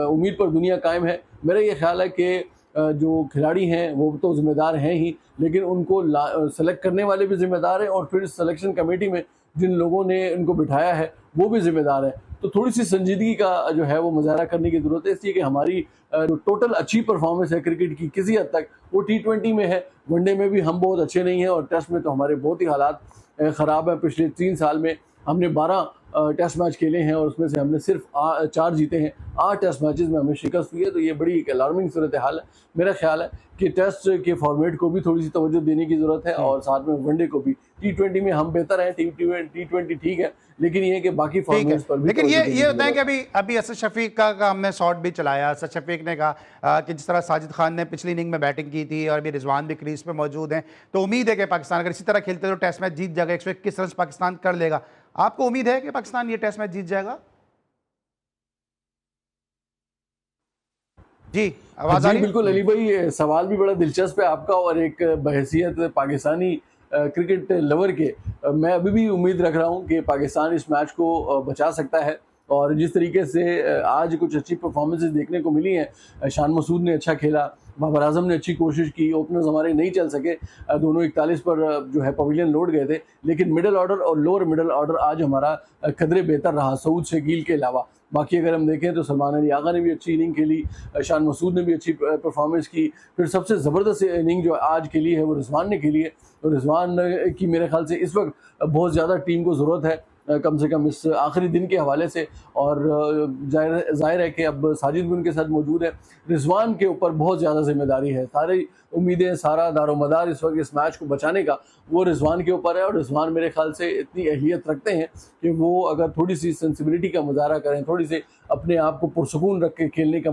उम्मीद पर दुनिया कायम है। मेरा ये ख्याल है कि जो खिलाड़ी हैं वो तो ज़िम्मेदार हैं ही, लेकिन उनको सेलेक्ट करने वाले भी ज़िम्मेदार हैं, और फिर सिलेक्शन कमेटी में जिन लोगों ने इनको बिठाया है वो भी ज़िम्मेदार है। तो थोड़ी सी संजीदगी का जो है वो मुजाहरा करने की ज़रूरत है, इसलिए कि हमारी जो टोटल अच्छी परफॉर्मेंस है क्रिकेट की किसी हद तक वो T20 में है। वनडे में भी हम बहुत अच्छे नहीं हैं, और टेस्ट में तो हमारे बहुत ही हालात ख़राब है। पिछले 3 साल में हमने 12 टेस्ट मैच खेले हैं, और उसमें से हमने सिर्फ 4 जीते हैं। 8 टेस्ट मैचेस में हमें शिकस्त हुई है, तो ये बड़ी एक अलार्मिंग सूरत हाल है। मेरा ख्याल है कि टेस्ट के फॉर्मेट को भी थोड़ी सी तवज्जो देने की ज़रूरत है, और साथ में वनडे को भी। T20 में हम बेहतर हैं, T20 ठीक है, लेकिन ये है कि बाकी फॉर्मेट्स पर भी। लेकिन ये होता है कि अभी असद शफीक का हमने शॉट भी चलाया। असद शफीक ने कहा कि जिस तरह साजिद खान ने पिछली इनिंग में बैटिंग की थी, और अभी रिजवान भी क्रीज पे मौजूद हैं, तो उम्मीद है कि पाकिस्तान अगर इसी तरह खेलते तो टेस्ट मैच जीत जाएगा। 121 रन पाकिस्तान कर लेगा। आपको उम्मीद है कि पाकिस्तान ये टेस्ट मैच जीत जाएगा? जी आवाज आ रही है? बिल्कुल अली भाई, सवाल भी बड़ा दिलचस्प है आपका, और एक बहैसियत पाकिस्तानी क्रिकेट लवर के मैं अभी भी उम्मीद रख रहा हूं कि पाकिस्तान इस मैच को बचा सकता है। और जिस तरीके से आज कुछ अच्छी परफॉर्मेंसेस देखने को मिली हैं, शान मसूद ने अच्छा खेला, बाबर आजम ने अच्छी कोशिश की, ओपनर्स हमारे नहीं चल सके, दोनों 41 पर जो है पवेलियन लौट गए थे, लेकिन मिडिल ऑर्डर और लोअर मिडिल ऑर्डर आज हमारा कदरे बेहतर रहा सऊद शकील के अलावा। बाकी अगर हम देखें तो सलमान अली आगा ने भी अच्छी इनिंग खेली, शान मसूद ने भी अच्छी परफॉर्मेंस की। फिर सबसे ज़बरदस्त इनिंग जो आज खेली है वो रिजवान ने खेली है, तो रिजवान की मेरे ख्याल से इस वक्त बहुत ज़्यादा टीम को ज़रूरत है कम से कम इस आखिरी दिन के हवाले से। और जाहिर है कि अब साजिद भी उनके साथ मौजूद है। रिजवान के ऊपर बहुत ज़्यादा जिम्मेदारी है, सारी उम्मीदें, सारा दारोमदार इस वक्त इस मैच को बचाने का वो रिजवान के ऊपर है। और रिजवान मेरे ख्याल से इतनी अहलियत रखते हैं कि वो अगर थोड़ी सी सेंसिबिलिटी का मुजाहरा करें, थोड़ी सी अपने आप को पुरसकून रख के खेलने का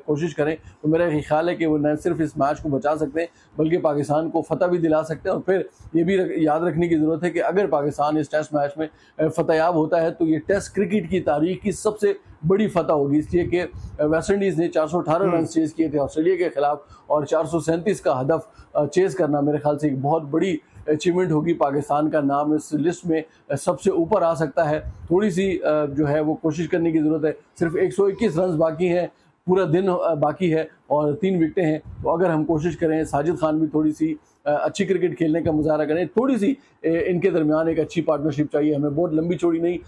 कोशिश करें, तो मेरा ये ख्याल है कि वो न सिर्फ इस मैच को बचा सकते हैं बल्कि पाकिस्तान को फतह भी दिला सकते हैं। और फिर ये भी याद रखने की ज़रूरत है कि अगर पाकिस्तान इस टेस्ट मैच में फतेहयाब होता है तो ये टेस्ट क्रिकेट की तारीख की सबसे बड़ी फतह होगी, इसलिए कि वेस्ट इंडीज़ ने 418 रन चेज़ किए थे ऑस्ट्रेलिया के खिलाफ, और 437 का हदफ चेज़ करना मेरे ख्याल से एक बहुत बड़ी अचीवमेंट होगी। पाकिस्तान का नाम इस लिस्ट में सबसे ऊपर आ सकता है। थोड़ी सी जो है वो कोशिश करने की ज़रूरत है। सिर्फ 121 रन बाकी हैं, पूरा दिन बाकी है और 3 विकेटें हैं। तो अगर हम कोशिश करें, साजिद खान भी थोड़ी सी अच्छी क्रिकेट खेलने का मुजाहरा करें, थोड़ी सी इनके दरमियान एक अच्छी पार्टनरशिप चाहिए हमें, बहुत लंबी चौड़ी नहीं,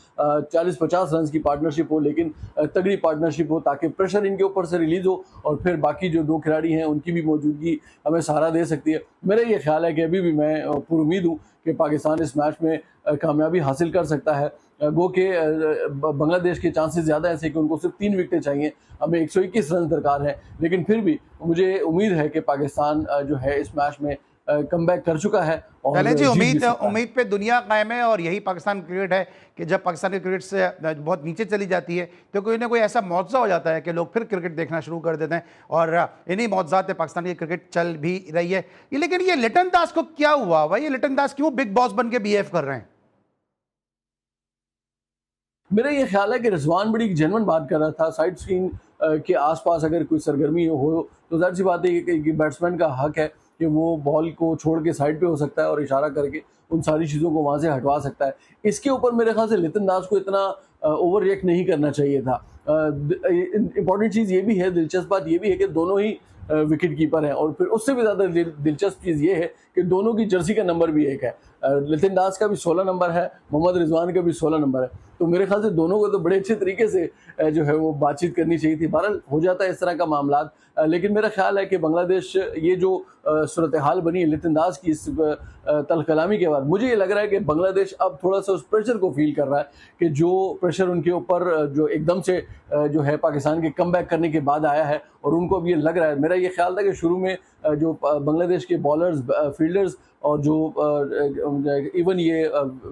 40-50 रन की पार्टनरशिप हो, लेकिन तगड़ी पार्टनरशिप हो ताकि प्रेशर इनके ऊपर से रिलीज़ हो और फिर बाकी जो 2 खिलाड़ी हैं उनकी भी मौजूदगी हमें सहारा दे सकती है। मेरा ये ख्याल है कि अभी भी मैं पुरुमीद हूँ कि पाकिस्तान इस मैच में कामयाबी हासिल कर सकता है। गो के बांग्लादेश के चांसेस ज़्यादा ऐसे कि उनको सिर्फ 3 विकेटें चाहिए, हमें 121 रन दरकार है, लेकिन फिर भी मुझे उम्मीद है कि पाकिस्तान जो है इस मैच में कमबैक कर चुका है और पहले जी जीत भी सकता है। उम्मीद पे दुनिया कायम है, और यही पाकिस्तान क्रिकेट है कि जब पाकिस्तान की क्रिकेट से बहुत नीचे चली जाती है तो कोई ना कोई ऐसा मौजज़ा हो जाता है कि लोग फिर क्रिकेट देखना शुरू कर देते हैं, और इन्हीं मौजज़ात पे पाकिस्तान की क्रिकेट चल भी रही है। लेकिन ये लिटन दास को क्या हुआ भाई? ये लिटन दास क्यों बिग बॉस बन के बिहेव कर रहे हैं? मेरा ये ख्याल है कि रिजवान बड़ी जेन्युइन बात कर रहा था। साइड स्क्रीन के आसपास अगर कोई सरगर्मी हो तो जाहिर सी बात है कि बैट्समैन का हक है कि वो बॉल को छोड़ के साइड पे हो सकता है और इशारा करके उन सारी चीज़ों को वहाँ से हटवा सकता है। इसके ऊपर मेरे ख्याल से लिटन दास को इतना ओवर रिएक्ट नहीं करना चाहिए था। इंपॉर्टेंट चीज़ ये भी है, दिलचस्प बात ये भी है कि दोनों ही विकेट कीपर हैं, और फिर उससे भी ज़्यादा दिलचस्प चीज़ ये है कि दोनों की जर्सी का नंबर भी एक है। लिटन दास का भी 16 नंबर है, मोहम्मद रिजवान का भी 16 नंबर है। तो मेरे ख्याल से दोनों को तो बड़े अच्छे तरीके से जो है वो बातचीत करनी चाहिए थी। बहरहाल हो जाता है इस तरह का मामला, लेकिन मेरा ख्याल है कि बांग्लादेश ये जो सूरत हाल बनी है लिटन दास की इस तलकलामी के बाद, मुझे ये लग रहा है कि बांग्लादेश अब थोड़ा सा उस प्रेशर को फील कर रहा है कि जो प्रेशर उनके ऊपर जो एकदम से जो है पाकिस्तान के कमबैक करने के बाद आया है, और उनको अब ये लग रहा है। मेरा ये ख्याल था कि शुरू में जो बांग्लादेश के बॉलर्स, फील्डर्स और जो इवन ये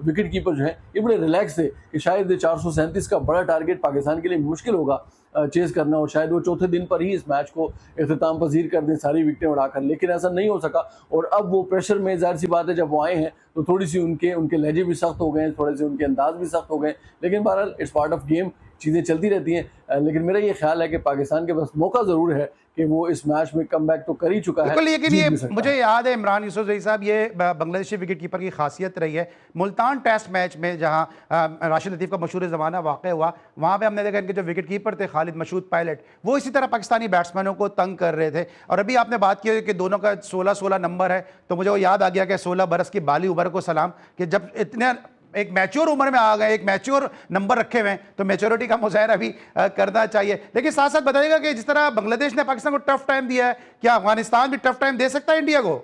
विकेट कीपर जो हैं ये बड़े रिलैक्स थे कि शायद 437 का बड़ा टारगेट पाकिस्तान के लिए मुश्किल होगा चेज़ करना, और शायद वो चौथे दिन पर ही इस मैच को इख्तिताम पजीर कर दें सारी विकेटें उड़ाकर, लेकिन ऐसा नहीं हो सका। और अब वो प्रेशर में ज़ाहिर सी बात है जब वो आए हैं तो थोड़ी सी उनके लहजे भी सख्त हो गए, थोड़े से उनके अंदाज भी सख्त हो गए, लेकिन बहरहाल इट्स पार्ट ऑफ गेम, चीज़ें चलती रहती हैं। लेकिन मेरा ये ख्याल है कि पाकिस्तान के पास मौका ज़रूर है कि वो इस मैच में कमबैक तो कर ही चुका है। लेकिन ये मुझे याद है इमरान यूसुफजई साहब, ये बांग्लादेशी विकेट कीपर की खासियत रही है। मुल्तान टेस्ट मैच में जहां राशिद लतीफ़ का मशहूर ज़माना वाक़ हुआ, वहां पे हमने देखा इनके जो विकेट कीपर थे खालिद मशहूद पायलट, वो इसी तरह पाकिस्तानी बैट्समैनों को तंग कर रहे थे। और अभी आपने बात की कि दोनों का 16-16 नंबर है, तो मुझे वो याद आ गया कि 16 बरस की बाली उम्र को सलाम, कि जब इतने एक मैच्योर उम्र में आ गए, एक मैच्योर नंबर रखे हुए हैं, तो मैच्योरिटी का मुजाहरा भी करना चाहिए। लेकिन साथ साथ बताइएगा कि जिस तरह बांग्लादेश ने पाकिस्तान को टफ टाइम दिया है, क्या अफगानिस्तान भी टफ टाइम दे सकता है इंडिया को?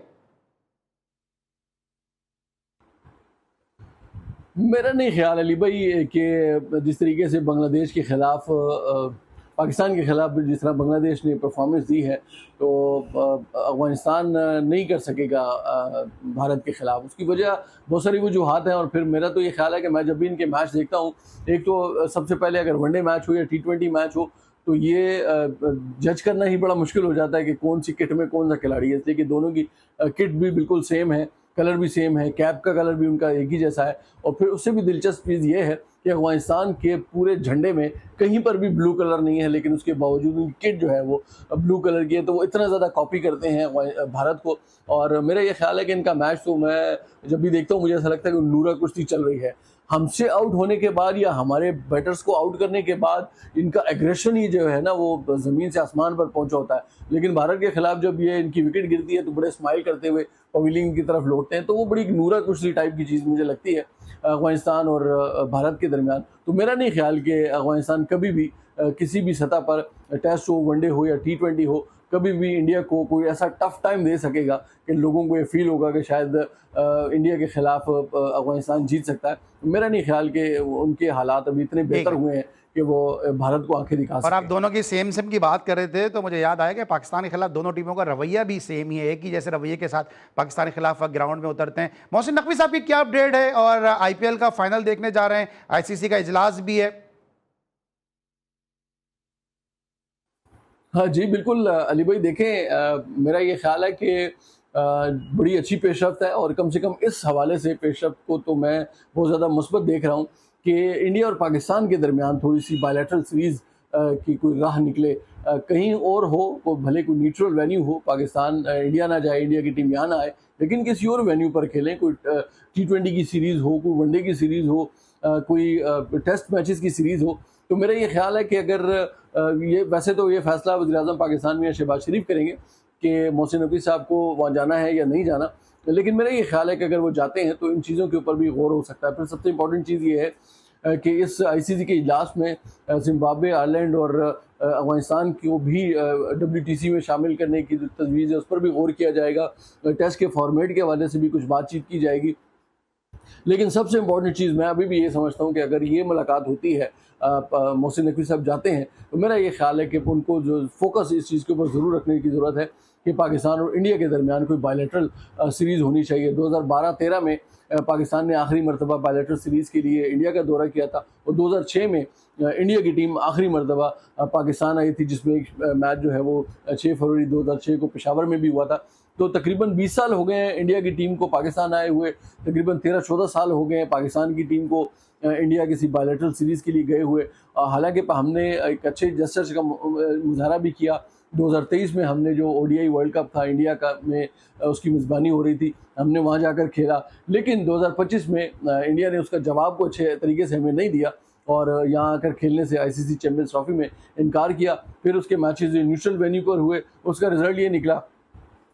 मेरा नहीं ख्याल अली भाई कि जिस तरीके से बांग्लादेश के खिलाफ पाकिस्तान के खिलाफ जिस तरह बांग्लादेश ने परफॉर्मेंस दी है, तो अफगानिस्तान नहीं कर सकेगा भारत के खिलाफ। उसकी वजह बहुत सारी वजूहात हैं, और फिर मेरा तो ये ख्याल है कि मैं जब भी इनके मैच देखता हूँ, एक तो सबसे पहले अगर वनडे मैच हो या T20 मैच हो, तो ये जज करना ही बड़ा मुश्किल हो जाता है कि कौन सी किट में कौन सा खिलाड़ी है, इसलिए कि दोनों की किट भी बिल्कुल सेम है, कलर भी सेम है, कैप का कलर भी उनका एक ही जैसा है। और फिर उससे भी दिलचस्प चीज़ ये है कि अफगानिस्तान के पूरे झंडे में कहीं पर भी ब्लू कलर नहीं है, लेकिन उसके बावजूद उनकी किट जो है वो ब्लू कलर की है, तो वो इतना ज़्यादा कॉपी करते हैं भारत को। और मेरा ये ख्याल है कि इनका मैच तो मैं जब भी देखता हूँ मुझे ऐसा लगता है कि नूरा कुश्ती चल रही है। हमसे आउट होने के बाद या हमारे बैटर्स को आउट करने के बाद इनका एग्रेशन ही जो है ना वो ज़मीन से आसमान पर पहुंचा होता है, लेकिन भारत के खिलाफ जब ये इनकी विकेट गिरती है तो बड़े स्माइल करते हुए पवेलियन की तरफ लौटते हैं, तो वो बड़ी नूरा कुश्ती टाइप की चीज़ मुझे लगती है अफगानिस्तान और भारत के दरमियान। तो मेरा नहीं ख्याल कि अफगानिस्तान कभी भी किसी भी सतह पर टेस्ट हो, वनडे हो या T20 हो, कभी भी इंडिया को कोई ऐसा टफ टाइम दे सकेगा कि लोगों को ये फील होगा कि शायद इंडिया के खिलाफ अफगानिस्तान जीत सकता है। मेरा नहीं ख्याल कि उनके हालात अभी इतने बेहतर हुए हैं कि वो भारत को आंखें दिखा और आप सकें। दोनों की सेम सेम की बात कर रहे थे तो मुझे याद आया कि पाकिस्तान के खिलाफ दोनों टीमों का रवैया भी सेम ही है, एक ही जैसे रवैये के साथ पाकिस्तान के खिलाफ ग्राउंड में उतरते हैं। मोहसिन नकवी साहब की क्या अपडेट है? और आईपीएल का फाइनल देखने जा रहे हैं, आईसीसी का इजलास भी है। हाँ जी, बिल्कुल अली भाई देखें, मेरा ये ख्याल है कि बड़ी अच्छी पेशरफ्त है और कम से कम इस हवाले से पेशरफ्त को तो मैं बहुत ज़्यादा मुस्बत देख रहा हूँ कि इंडिया और पाकिस्तान के दरमियान थोड़ी सी बायलैटरल सीरीज़ की कोई राह निकले, कहीं और हो, वो भले कोई न्यूट्रल वेन्यू हो, पाकिस्तान इंडिया ना जाए, इंडिया की टीम यहाँ ना आए, लेकिन किसी और वेन्यू पर खेलें, कोई T20 की सीरीज़ हो, कोई वनडे की सीरीज़ हो, कोई टेस्ट मैचेस की सीरीज़ हो। तो मेरा ये ख्याल है कि अगर ये वैसे तो ये फैसला वज़ीर-ए-आज़म पाकिस्तान में शहबाज शरीफ करेंगे कि मोहसिन नकवी साहब को वहाँ जाना है या नहीं जाना, लेकिन मेरा ये ख्याल है कि अगर वो जाते हैं तो इन चीज़ों के ऊपर भी गौर हो सकता है। फिर सबसे इम्पोर्टेंट चीज़ ये है कि इस आईसीसी के इजलास में ज़िम्बाब्वे, आयरलैंड और अफगानिस्तान को भी WTC में शामिल करने की जो तजवीज़ है उस पर भी गौर किया जाएगा। टेस्ट के फॉर्मेट के हवाले से भी कुछ बातचीत की जाएगी। लेकिन सबसे इम्पोर्टेंट चीज़ मैं अभी भी ये समझता हूँ कि अगर ये मुलाकात होती है, मोहसिन नकवी साहब जाते हैं, तो मेरा ये ख्याल है कि उनको जो फोकस इस चीज़ के ऊपर ज़रूर रखने की ज़रूरत है कि पाकिस्तान और इंडिया के दरमियान कोई बायलैटरल सीरीज़ होनी चाहिए। 2012-13 में पाकिस्तान ने आखिरी मरतबा बायलैटरल सीरीज़ के लिए इंडिया का दौरा किया था और 2006 में इंडिया की टीम आखिरी मरतबा पाकिस्तान आई थी, जिसमें एक मैच जो है वो 6 फरवरी 2006 को पेशावर में भी हुआ था। तो तकरीबन 20 साल हो गए हैं इंडिया की टीम को पाकिस्तान आए हुए, तकरीबन 13-14 साल हो गए हैं पाकिस्तान की टीम को इंडिया किसी बायलैटरल सीरीज़ के लिए गए हुए। हालांकि हमने एक अच्छे जस्टिस का मुजाहरा भी किया। 2023 में हमने जो ODI वर्ल्ड कप था इंडिया का में उसकी मेज़बानी हो रही थी, हमने वहाँ जाकर खेला, लेकिन 2025 में इंडिया ने उसका जवाब को अच्छे तरीके से हमें नहीं दिया और यहाँ आकर खेलने से ICC चैम्पियंस ट्रॉफी में इनकार किया। फिर उसके मैचेस जो न्यूट्रल वेन्यू पर हुए उसका रिजल्ट ये निकला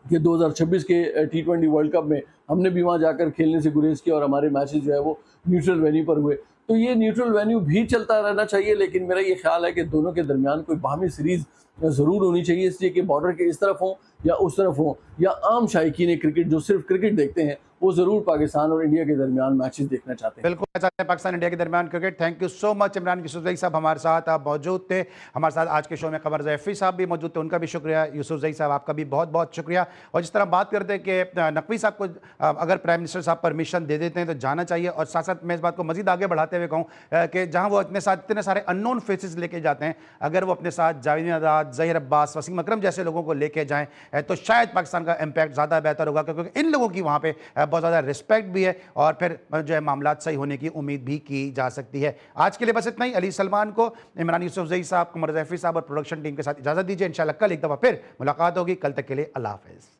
कि 2026 के T20 वर्ल्ड कप में हमने भी वहाँ जाकर खेलने से गुरेज किया और हमारे मैचेस जो है वो न्यूट्रल वेन्यू पर हुए। तो ये न्यूट्रल वेन्यू भी चलता रहना चाहिए, लेकिन मेरा ये ख्याल है कि दोनों के दरमियान कोई बाहमी सीरीज़ ज़रूर होनी चाहिए, इसलिए कि बॉर्डर के इस तरफ हों या उस तरफ हों, या आम शायकीन क्रिकेट जो सिर्फ क्रिकेट देखते हैं वो ज़रूर पाकिस्तान और इंडिया के दरमियान मैचेस देखना चाहते हैं। बिल्कुल चाहते हैं पाकिस्तान इंडिया के दरमियान cricket. Thank you so much. Imran Yousafzai साहब हमारे साथ आप मौजूद थे, हमारे साथ आज के शो में कमर ज़ैफ़ी साहब भी मौजूद थे, उनका भी शुक्रिया। यूसुफजई साहब आपका भी बहुत बहुत शुक्रिया। और जिस तरह बात करते हैं कि नकवी साहब को अगर प्राइम मिनिस्टर साहब परमिशन दे देते हैं तो जाना चाहिए, और साथ साथ मैं इस बात को मजीद आगे बढ़ाते हुए कहूँ कि जहाँ वो अपने साथ इतने सारे अननोन फेसेस लेके जाते हैं, अगर वो अपने साथ जावेद आज़ाद, ज़हीर अब्बास, वसीम अकरम जैसे लोगों को लेके जाएँ तो शायद पाकिस्तान का इम्पैक्ट ज़्यादा बेहतर होगा, क्योंकि इन लोगों की वहाँ पे बहुत ज़्यादा रिस्पेक्ट भी है और फिर जो है मामलात सही होने की उम्मीद भी की जा सकती है। आज के लिए बस इतना ही। अली सलमान को, इमरान यूसुफजई साहब, कमर ज़ैफ़ी साहब और प्रोडक्शन टीम के साथ इजाज़त दीजिए। इंशाल्लाह कल एक दफ़ा फिर मुलाकात होगी। कल तक के लिए अल्लाह हाफ़िज़।